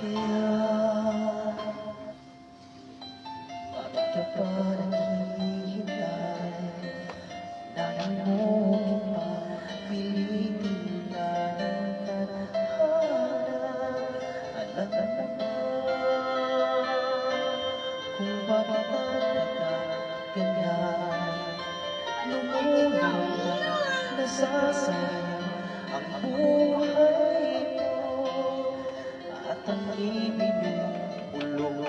Kaya bakit ka pa naghihintay? Dahil mo pilitin na ng tadhana. Alam kung bakit ganyan. Lumulang nasasayang ang buhay mo at ang ibig ulong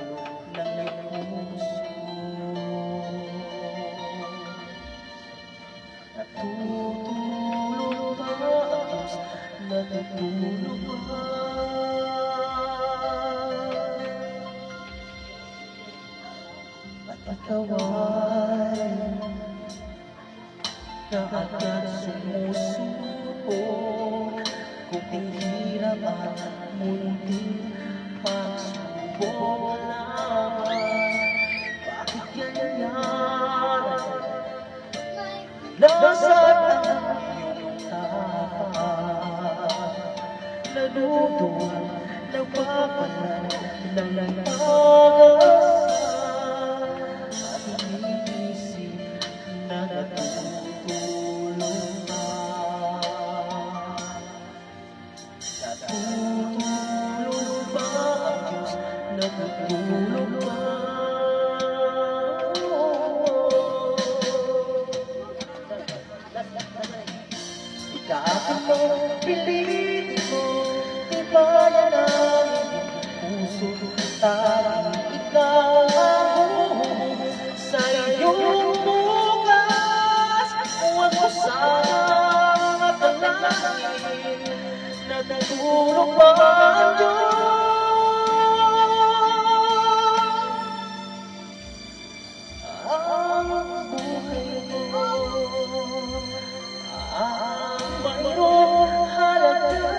ng iyong puso. Natutulog ba ang Diyos? Natutulog ba? At ikaw ay kaagad sumusuko kung tinghirap at munting pagsubok lamang. Bakit ganyan? Nasaan ang iyong tapat? Naluduan, nagpapalan ng pag-asa at iniisip na natutulog ba? Natutulog ba ang Diyos? Natutulog ba? Ikaakin mo, pilitin mo, tibayan ang iyong puso. Tanging ikaw sa iyong bukas. Huwag mo sanang matalangin, natutulog ba ang Diyos? Ang buhay mo ang mayroong halaga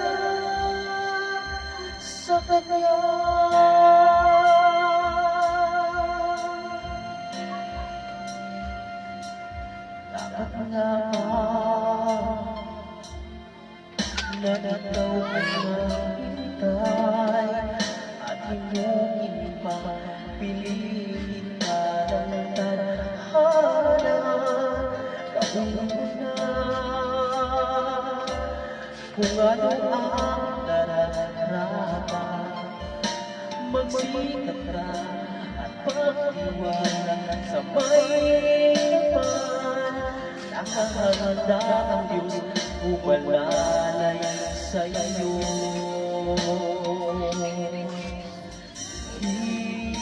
sa Kanya. Dapat nga ba na ikaw ay maghintay at hindi pa piliin ka ng tadhana? Gawin mo na kung ano ang nararapat. Magsikat ka at pagtiwala sa may ipan. Nakahanda ang Diyos umalalay sa iyo.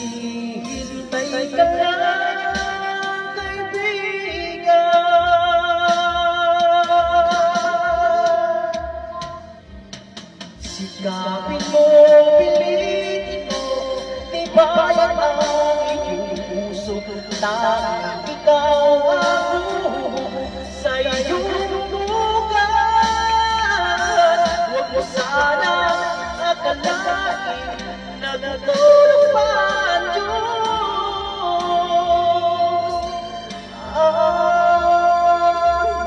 Hihintay ka lang, kaibigan. Sikapin mo, pilitin mo, tibayan ang iyong puso. Tanging ikaw ang sa iyong bukas. Huwag mo sana akalain na natulog pa ang Diyos. Ang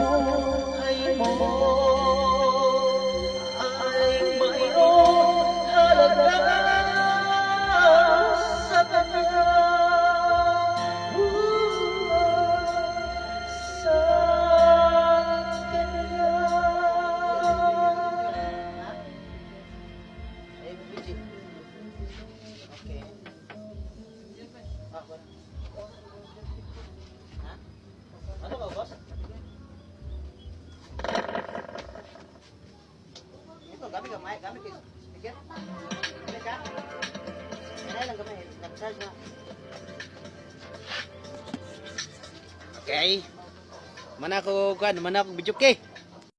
buhay mo ay mayroong halaga sa Kanya. Sa Kanya. Okay. Ano ba, boss? Ito, gamit ka, Mike. Gamit ka. Sige. Gamit ka. Kaya lang gamit. Nag-charge na. Okay. Mana ako video kay.